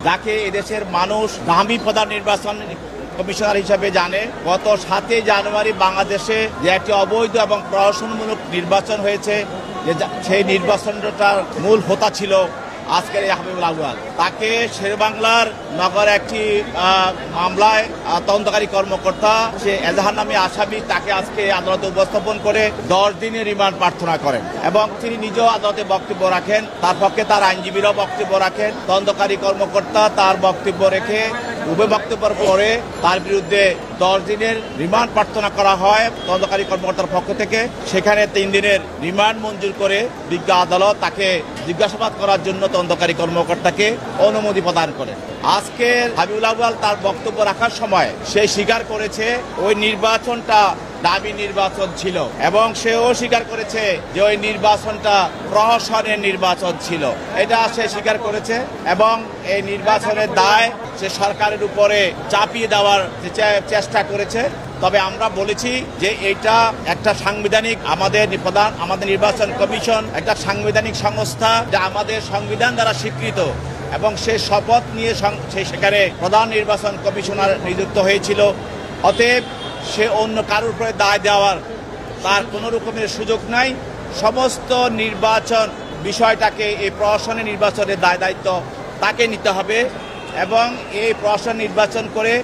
যাকে এদেশের মানুষ দামি প্রধান নির্বাচন কমিশনার হিসেবে জানে। গত 7 জানুয়ারি বাংলাদেশে যে একটি অবৈধ এবং প্রহসনমূলক নির্বাচন হয়েছে, সেই নির্বাচনটার মূল হোতা ছিল আজকের এই হাবিবুল আউয়াল। তাকে শেরেবাংলার নগর একটি মামলায় তদন্তকারী কর্মকর্তা সে এজাহার নামে আসামি, তাকে আজকে আদালতে উপস্থাপন করে 10 দিনের রিমান্ড প্রার্থনা করেন এবং তিনি নিজেও আদালতে বক্তব্য রাখেন। তার পক্ষে তার আইনজীবীরাও বক্তব্য রাখেন। তদন্তকারী কর্মকর্তা তার বক্তব্য রেখে উভয় বক্তব্যের পরে তার বিরুদ্ধে 10 দিনের রিমান্ড প্রার্থনা করা হয় তদন্তকারী কর্মকর্তার পক্ষ থেকে। সেখানে 3 দিনের রিমান্ড মঞ্জুর করে বিজ্ঞ আদালত তাকে জিজ্ঞাসাবাদ করার জন্য তদন্তকারী কর্মকর্তাকে অনুমতি প্রদান করেন। আজকে হাবিবুল আউয়াল তার বক্তব্য রাখার সময় সে স্বীকার করেছে ওই নির্বাচনটা দাবি নির্বাচন ছিল এবং সেও স্বীকার করেছে যে ওই নির্বাচনটা প্রহসনের নির্বাচন ছিল। এটা সে স্বীকার করেছে এবং এই নির্বাচনের দায় সে সরকারের উপরে চাপিয়ে দেওয়ার চেষ্টা করেছে। তবে আমরা বলেছি যে এটা একটা সাংবিধানিক আমাদের নির্বাচন কমিশন একটা সাংবিধানিক সংস্থা, যা আমাদের সংবিধান দ্বারা স্বীকৃত এবং সে শপথ নিয়ে সেখানে প্রধান নির্বাচন কমিশনার নিযুক্ত হয়েছিল। অতএব সে অন্য কারোর উপরে দায় দেওয়ার তার কোনো রকমের সুযোগ নাই। সমস্ত নির্বাচন বিষয়টাকে এই প্রশাসনের নির্বাচনের দায় দায়িত্ব তাকে নিতে হবে এবং এই প্রশাসন নির্বাচন করে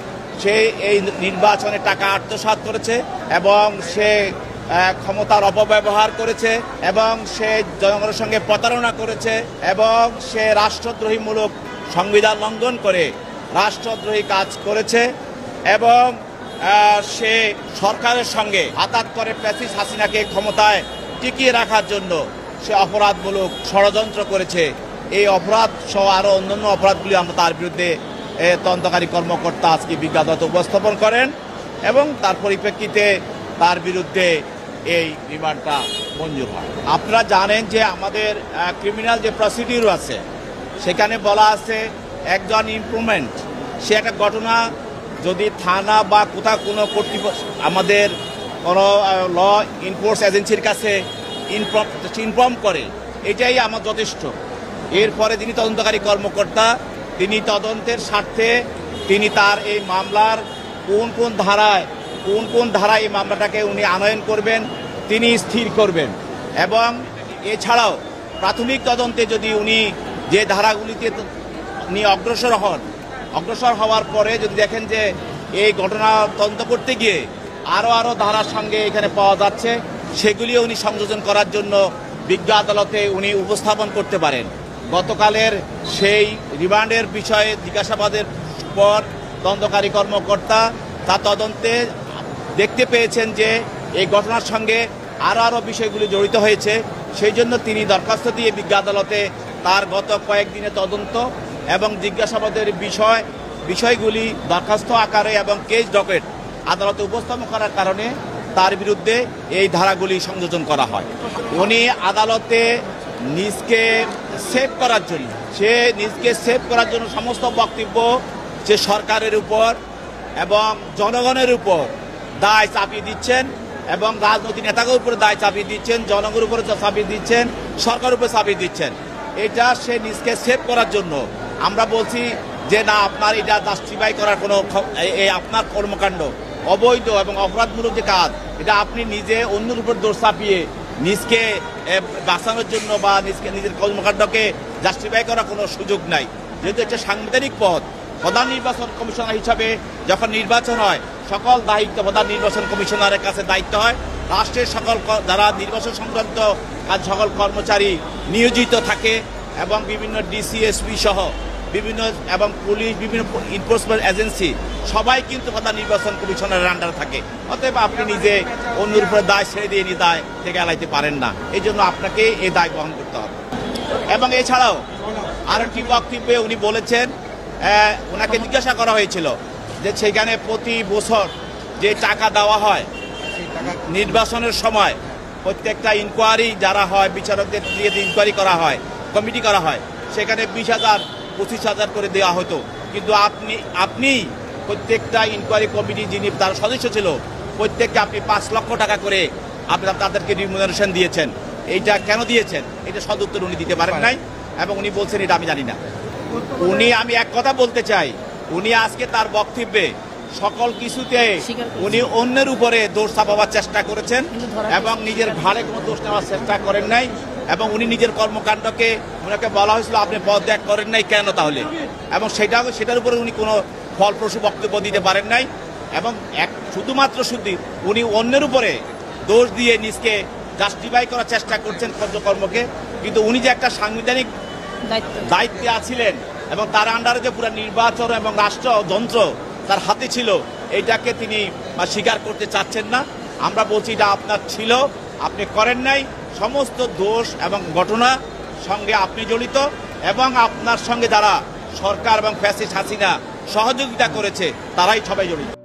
সে এই নির্বাচনে টাকা আত্মসাৎ করেছে এবং সে ক্ষমতার অপব্যবহার করেছে এবং সে জনগণের সঙ্গে প্রতারণা করেছে এবং সে রাষ্ট্রদ্রোহীমূলক সংবিধান লঙ্ঘন করে রাষ্ট্রদ্রোহী কাজ করেছে এবং সে সরকারের সঙ্গে আঘাত করে ফ্যাসিস্ট হাসিনাকে ক্ষমতায় টিকিয়ে রাখার জন্য সে অপরাধমূলক ষড়যন্ত্র করেছে। এই অপরাধ সহ আরও অন্যান্য অপরাধগুলি আমরা তার বিরুদ্ধে তদন্তকারী কর্মকর্তা আজকে বিজ্ঞ আদালতে উপস্থাপন করেন এবং তার পরিপ্রেক্ষিতে তার বিরুদ্ধে এই রিমান্ডটা মঞ্জুর হয়। আপনারা জানেন যে আমাদের ক্রিমিনাল যে প্রসিডিউর আছে সেখানে বলা আছে একজন ইমপ্রুভমেন্ট, সে একটা ঘটনা যদি থানা বা কোথাও কোনো কর্তৃপক্ষ আমাদের কোনো ল এনফোর্স এজেন্সির কাছে ইনফর্ম করে, এটাই আমার যথেষ্ট। এরপরে যিনি তদন্তকারী কর্মকর্তা তিনি তদন্তের স্বার্থে তিনি তার এই মামলার কোন কোন ধারায় এই মামলাটাকে উনি আনয়ন করবেন তিনি স্থির করবেন এবং এছাড়াও প্রাথমিক তদন্তে যদি উনি যে ধারাগুলিতে উনি অগ্রসর হওয়ার পরে যদি দেখেন যে এই ঘটনা তদন্ত করতে গিয়ে আরও ধারার সঙ্গে এখানে পাওয়া যাচ্ছে, সেগুলিও উনি সংযোজন করার জন্য বিজ্ঞ আদালতে উনি উপস্থাপন করতে পারেন। গতকালের সেই রিমান্ডের বিষয়ে জিজ্ঞাসাবাদের পর তদন্তকারী কর্মকর্তা তার তদন্তে দেখতে পেয়েছেন যে এই ঘটনার সঙ্গে আরও বিষয়গুলি জড়িত হয়েছে, সেই জন্য তিনি দরখাস্ত দিয়ে বিজ্ঞ আদালতে তার গত কয়েকদিনের তদন্ত এবং জিজ্ঞাসাবাদের বিষয়গুলি দরখাস্ত আকারে এবং কেস ডকেট আদালতে উপস্থাপন করার কারণে তার বিরুদ্ধে এই ধারাগুলি সংযোজন করা হয়। উনি আদালতে নিজকে সেভ করার জন্য সমস্ত বক্তব্য যে সরকারের উপর এবং জনগণের উপর দায় চাপিয়ে দিচ্ছেন এবং রাজনৈতিক নেতাদের উপরে দায় চাপিয়ে দিচ্ছেন, জনগণের উপরে চাপিয়ে দিচ্ছেন, সরকারের উপরে চাপিয়ে দিচ্ছেন। এটা সে নিজকে সেভ করার জন্য আমরা বলছি যে না, আপনার এটা জাস্টিফাই করার কোনো আপনার কর্মকাণ্ড অবৈধ এবং অপরাধমূলক যে কাজ, এটা আপনি নিজে অন্যের উপর দোষ চাপিয়ে নিজকে বাঁচানোর জন্য বা নিজের কর্মকাণ্ডকে জাস্টিফাই করার কোনো সুযোগ নাই। যেহেতু একটা সাংবিধানিক পদ, প্রধান নির্বাচন কমিশনার হিসাবে যখন নির্বাচন হয় সকল দায়িত্ব প্রধান নির্বাচন কমিশনারের কাছে দায়িত্ব হয়। রাষ্ট্রের সকল যারা নির্বাচন সংক্রান্ত কাজ সকল কর্মচারী নিয়োজিত থাকে এবং বিভিন্ন ডিসিএসপি সহ বিভিন্ন এবং পুলিশ বিভিন্ন এনফোর্সমেন্ট এজেন্সি সবাই কিন্তু প্রধান নির্বাচন কমিশনারের আন্ডারে থাকে। অতএব আপনি নিজে অন্যের উপরে দায় ছেড়ে দিয়ে দায় থেকে এড়াইতে পারেন না, এই জন্য আপনাকে এই দায় বহন করতে হবে। এবং এছাড়াও আরেকটি বক্তব্যে উনি বলেছেন, ওনাকে জিজ্ঞাসা করা হয়েছিল যে সেখানে প্রতি বছর যে টাকা দেওয়া হয় নির্বাচনের সময় প্রত্যেকটা ইনকোয়ারি যারা হয় বিচারকদের দিয়ে ইনকোয়ারি করা হয়, কমিটি করা হয়, সেখানে 20,000 25,000 করে দেওয়া হতো, কিন্তু আপনি প্রত্যেকটা ইনকোয়ারি কমিটি যিনি তার সদস্য ছিল প্রত্যেককে আপনি 5 লক্ষ টাকা করে আপনার তাদেরকে রিমুনারেশন দিয়েছেন। এইটা কেন দিয়েছেন এটা সদুত্তর উনি দিতে পারেন নাই এবং উনি বলছেন এটা আমি জানি না। আমি এক কথা বলতে চাই, উনি আজকে তার বক্তব্যে সকল কিছুতে উনি অন্যের উপরে দোষ চাপাবার চেষ্টা করেছেন এবং নিজের ঘাড়ে কোনো দোষ নেওয়ার চেষ্টা করেন নাই। এবং উনি নিজের কর্মকাণ্ডকে ওনাকে বলা হয়েছিল আপনি পদত্যাগ করেন নাই কেন তাহলে, এবং সেটার উপরে উনি কোনো ফলপ্রসূ বক্তব্য দিতে পারেন নাই। এবং শুধুমাত্র উনি অন্যের উপরে দোষ দিয়ে নিজকে জাস্টিফাই করার চেষ্টা করছেন কার্যকর্মকে, কিন্তু উনি যে একটা সাংবিধানিক দায়িত্বে আছিলেন এবং তার আন্ডারে যে পুরো নির্বাচন এবং রাষ্ট্রযন্ত্র তার হাতে ছিল, এইটাকে তিনি স্বীকার করতে চাচ্ছেন না। আমরা বলছি এটা আপনার ছিল, আপনি করেন নাই। সমস্ত দোষ এবং ঘটনা সঙ্গে আপনি জড়িত এবং আপনার সঙ্গে যারা সরকার এবং ফ্যাসিস্ট হাসিনা সহযোগিতা করেছে তারাই সবাই জড়িত।